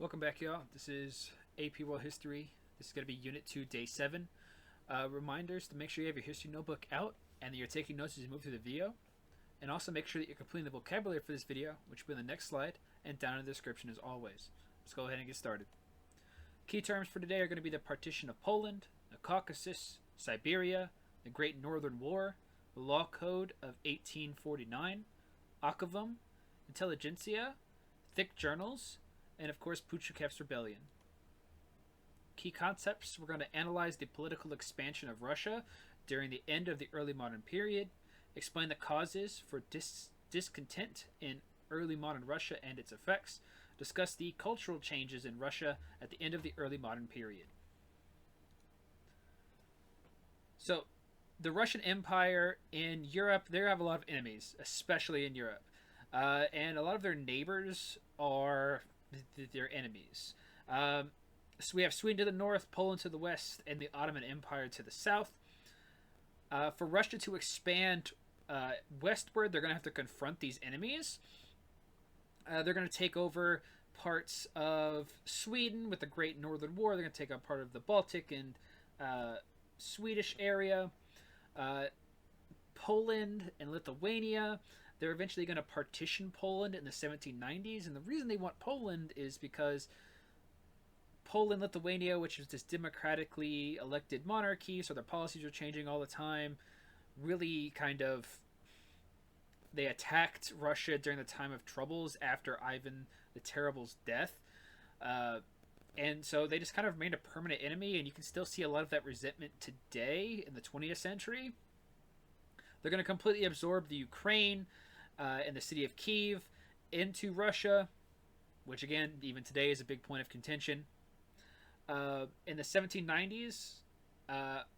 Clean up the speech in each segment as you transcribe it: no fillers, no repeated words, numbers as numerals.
Welcome back, y'all. This is AP World History. This is going to be Unit 2, Day 7. Reminders to make sure you have your history notebook out and that you're taking notes as you move through the video. And also make sure that you're completing the vocabulary for this video, which will be in the next slide and down in the description as always. Let's go ahead and get started. Key terms for today are going to be the Partition of Poland, the Caucasus, Siberia, the Great Northern War, the Law Code of 1849, Avakum, Intelligentsia, thick journals, and of course Puchachev's rebellion. Key concepts: we're going to analyze the political expansion of Russia during the end of the early modern period, explain the causes for discontent in early modern Russia and its effects, discuss the cultural changes in Russia at the end of the early modern period. So, the Russian Empire in Europe, they have a lot of enemies, especially in Europe. And a lot of their neighbors are their enemies. So we have Sweden to the north, Poland to the west, and the Ottoman Empire to the south. For Russia to expand westward, they're going to have to confront these enemies. They're going to take over parts of Sweden with the Great Northern War. They're going to take up part of the Baltic and Swedish area. Poland and Lithuania. They're eventually going to partition Poland in the 1790s, and the reason they want Poland is because Poland, Lithuania, which is this democratically elected monarchy, so their policies are changing all the time, really they attacked Russia during the time of troubles after Ivan the Terrible's death, and so they just kind of remained a permanent enemy, and you can still see a lot of that resentment today in the 20th century. They're going to completely absorb the Ukraine and the city of Kiev into Russia, which again, even today, is a big point of contention. In the 1790s,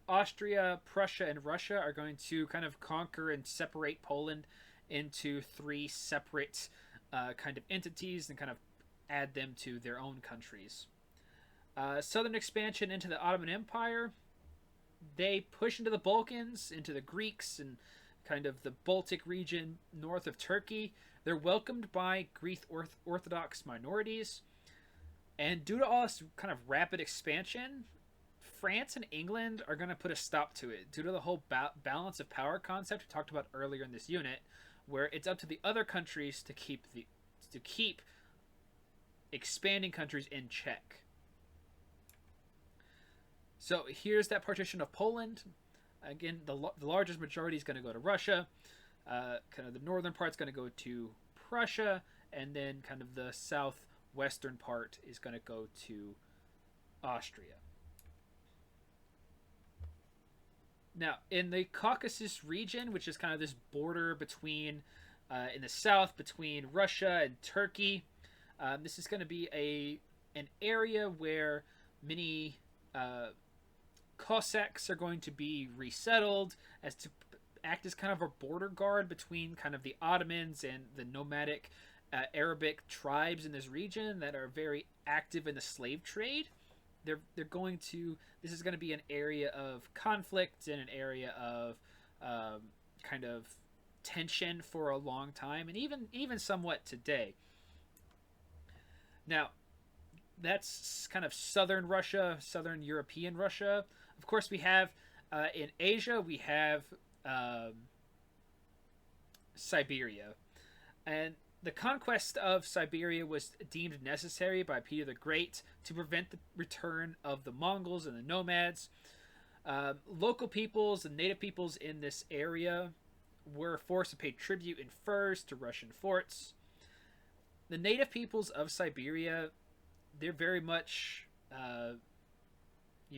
Austria, Prussia, and Russia are going to kind of conquer and separate Poland into three separate kind of entities and kind of add them to their own countries. Southern expansion into the Ottoman Empire. They push into the Balkans, into the Greeks, and kind of the Baltic region north of Turkey. They're welcomed by Greek Orthodox minorities. And due to all this kind of rapid expansion, France and England are going to put a stop to it due to the whole balance of power concept we talked about earlier in this unit, where it's up to the other countries to keep expanding countries in check. So here's that partition of Poland. Again, the largest majority is going to go to Russia. Kind of the northern part's going to go to Prussia, and then kind of the southwestern part is going to go to Austria. Now, in the Caucasus region, which is kind of this border between, in the south, between Russia and Turkey, this is going to be an area where many Cossacks are going to be resettled as to act as kind of a border guard between kind of the Ottomans and the nomadic Arabic tribes in this region that are very active in the slave trade. This is going to be an area of conflict and an area of kind of tension for a long time, and even somewhat today. Now, that's kind of southern Russia, southern European Russia. Of course, we have in Asia, we have Siberia. And the conquest of Siberia was deemed necessary by Peter the Great to prevent the return of the Mongols and the nomads. Local peoples and native peoples in this area were forced to pay tribute in furs to Russian forts. The native peoples of Siberia, they're very much,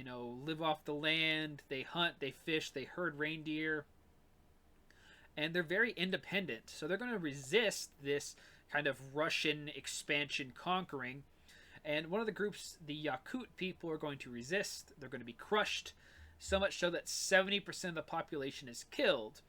live off the land. They hunt, they fish, they herd reindeer. And they're very independent. So they're going to resist this kind of Russian expansion conquering. And one of the groups, the Yakut people, are going to resist. They're going to be crushed. So much so that 70% of the population is killed.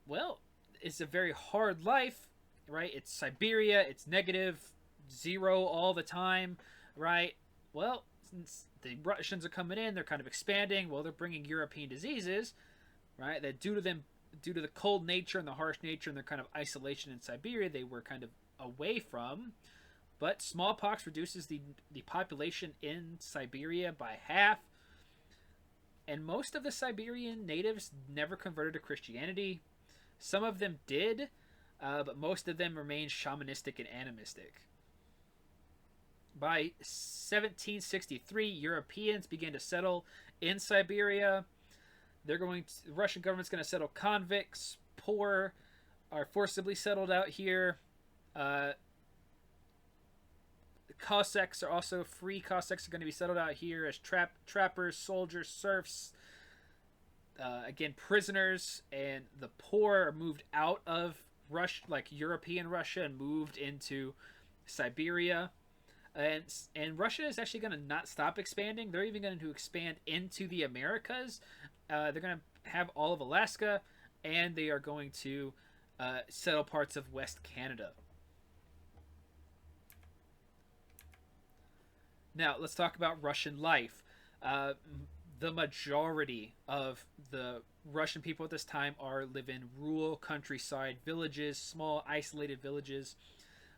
Well, it's a very hard life, right? It's Siberia, it's negative, zero all the time, right? Well, since the Russians are coming in, they're kind of expanding, well, they're bringing European diseases, right? That due to them due to the cold nature and the harsh nature and their kind of isolation in Siberia, they were kind of away from. But smallpox reduces the population in Siberia by half. And most of the Siberian natives never converted to Christianity. Some of them did, but most of them remained shamanistic and animistic. By 1763, Europeans began to settle in Siberia. The Russian government's going to settle convicts. Poor are forcibly settled out here. The Cossacks are also free. Cossacks are going to be settled out here as trappers, soldiers, serfs. Again, prisoners, and the poor are moved out of Russia, like European Russia, and moved into Siberia. And Russia is actually going to not stop expanding. They're even going to expand into the Americas. They're going to have all of Alaska, and they are going to settle parts of West Canada. Now, let's talk about Russian life. The majority of the Russian people at this time live in rural countryside villages, small isolated villages.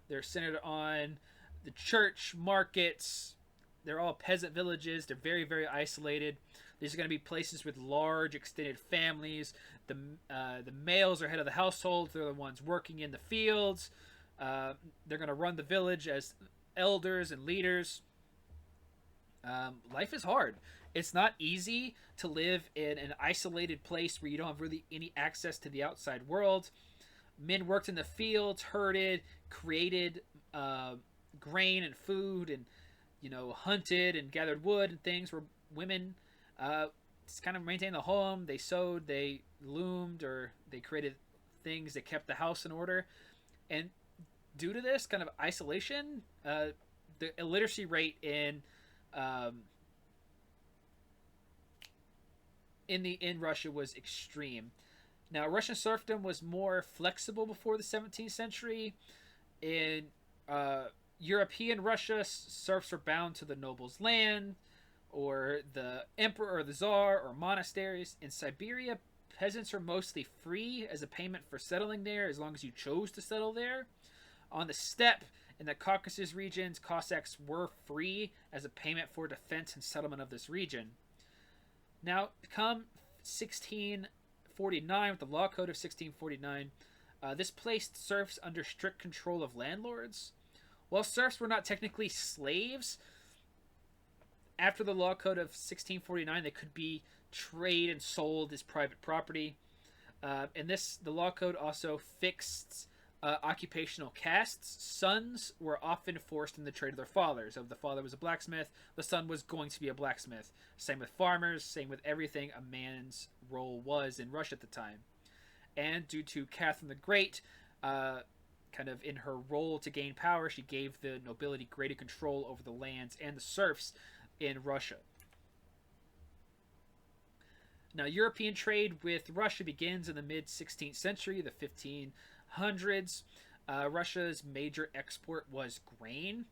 They're centered on the church, markets. They're all peasant villages. They're very, very isolated. These are going to be places with large extended families. The males are head of the household. They're the ones working in the fields. They're going to run the village as elders and leaders. Life is hard. It's not easy to live in an isolated place where you don't have really any access to the outside world. Men worked in the fields, herded, created grain and food, and hunted and gathered wood and things. Where women just kind of maintained the home. They sewed, they loomed, or they created things that kept the house in order. And due to this kind of isolation, the illiteracy rate in Russia was extreme. Now, Russian serfdom was more flexible before the 17th century. In European Russia, serfs were bound to the noble's land, or the emperor or the czar, or monasteries. In Siberia, peasants were mostly free as a payment for settling there, as long as you chose to settle there. On the steppe, in the Caucasus regions, Cossacks were free as a payment for defense and settlement of this region. Now, come 1649, with the Law Code of 1649, this placed serfs under strict control of landlords. While serfs were not technically slaves, after the Law Code of 1649, they could be traded and sold as private property. The Law Code also fixed occupational castes. Sons were often forced in the trade of their fathers. If the father was a blacksmith, the son was going to be a blacksmith. Same with farmers, same with everything a man's role was in Russia at the time. And due to Catherine the Great, kind of in her role to gain power, she gave the nobility greater control over the lands and the serfs in Russia. Now, European trade with Russia begins in the mid-16th century, the 1500s. Russia's major export was grain.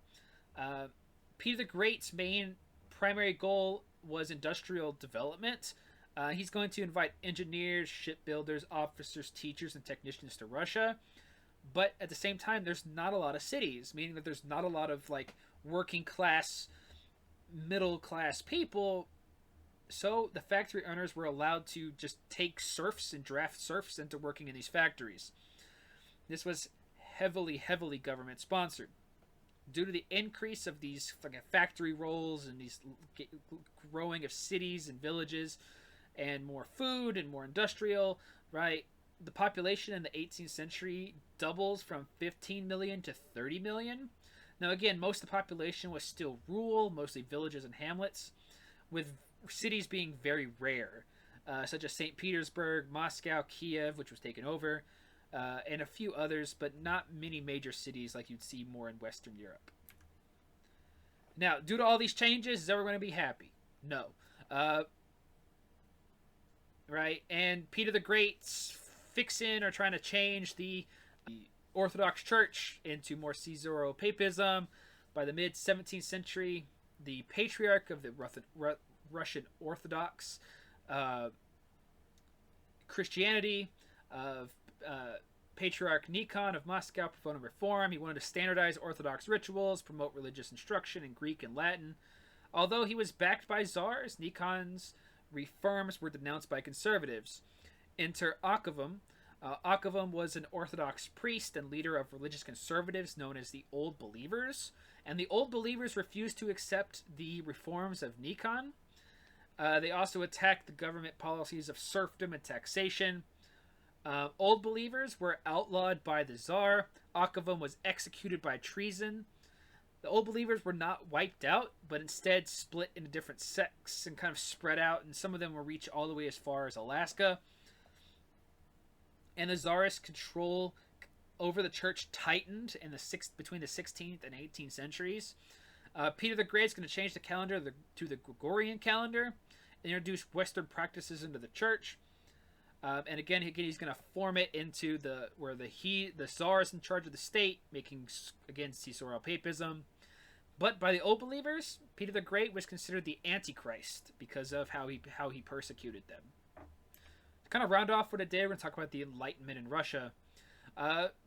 Peter the Great's main primary goal was industrial development. He's going to invite engineers, shipbuilders, officers, teachers, and technicians to Russia. But at the same time, there's not a lot of cities, meaning that there's not a lot of working class, middle class people. So the factory owners were allowed to just take serfs and draft serfs into working in these factories. This was heavily government sponsored. Due to the increase of these factory roles and these growing of cities and villages, and more food and more industrial, right? The population in the 18th century doubles from 15 million to 30 million. Now, again, most of the population was still rural, mostly villages and hamlets, with cities being very rare, such as St. Petersburg, Moscow, Kiev, which was taken over, and a few others, but not many major cities like you'd see more in Western Europe. Now, due to all these changes, is everyone going to be happy? No. Right? And Peter the Great's fixing or trying to change the Orthodox Church into more Caesaro-Papism. By the mid-17th century, the Patriarch of the Russian Orthodox Christianity of Patriarch Nikon of Moscow promoting reform. He wanted to standardize Orthodox rituals, promote religious instruction in Greek and Latin. Although he was backed by czars, Nikon's reforms were denounced by conservatives. Enter Avakum. Avakum was an Orthodox priest and leader of religious conservatives known as the Old Believers. And the Old Believers refused to accept the reforms of Nikon. They also attacked the government policies of serfdom and taxation. Old Believers were outlawed by the Tsar. Avakum was executed by treason. The Old Believers were not wiped out, but instead split into different sects and kind of spread out, and some of them will reach all the way as far as Alaska. And the Tsarist control over the church tightened in between the 16th and 18th centuries. Peter the Great is going to change the calendar to the Gregorian calendar, and introduce Western practices into the church. And again, he's going to form it into the Tsar is in charge of the state, making again caesarial papism. But by the Old Believers, Peter the Great was considered the Antichrist because of how he persecuted them. To kind of round off for today, we're going to talk about the Enlightenment in Russia.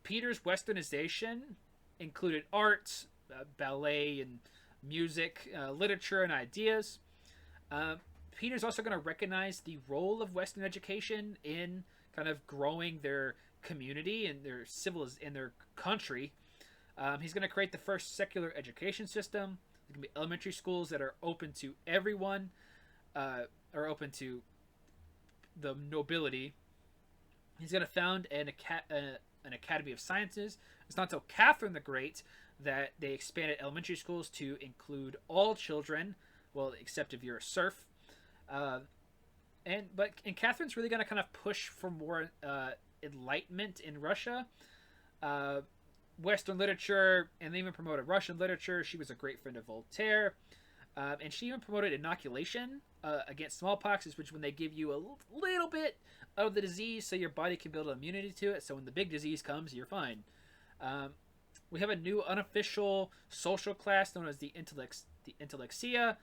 Peter's Westernization included art, ballet, and music, literature, and ideas. Peter's also going to recognize the role of Western education in kind of growing their community and their their country. He's going to create the first secular education system. There's going to be elementary schools that are open to everyone, are open to the nobility. He's going to found an Academy of Sciences. It's not until Catherine the Great that they expanded elementary schools to include all children, well, except if you're a serf. But Catherine's really going to kind of push for more enlightenment in Russia, Western literature, and they even promoted Russian literature. She was a great friend of Voltaire, and she even promoted inoculation against smallpox, which is when they give you a little bit of the disease so your body can build an immunity to it. So when the big disease comes, you're fine. We have a new unofficial social class known as the Intellegentsia.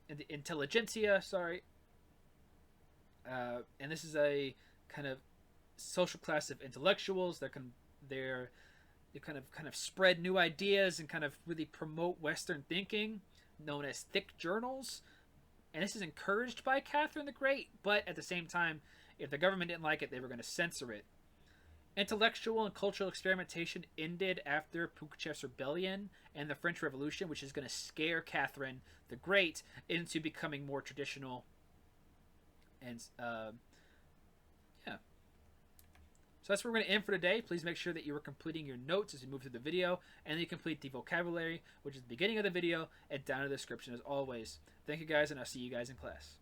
The Intelligentsia, sorry. And this is a kind of social class of intellectuals that they're kind of spread new ideas and kind of really promote Western thinking, known as thick journals. And this is encouraged by Catherine the Great, but at the same time, if the government didn't like it, they were going to censor it. Intellectual and cultural experimentation ended after Pugachev's rebellion and the French Revolution, which is going to scare Catherine the Great into becoming more traditional. And yeah. So that's where we're going to end for today. Please make sure that you are completing your notes as you move through the video, and you complete the vocabulary, which is the beginning of the video, and down in the description as always. Thank you guys, and I'll see you guys in class.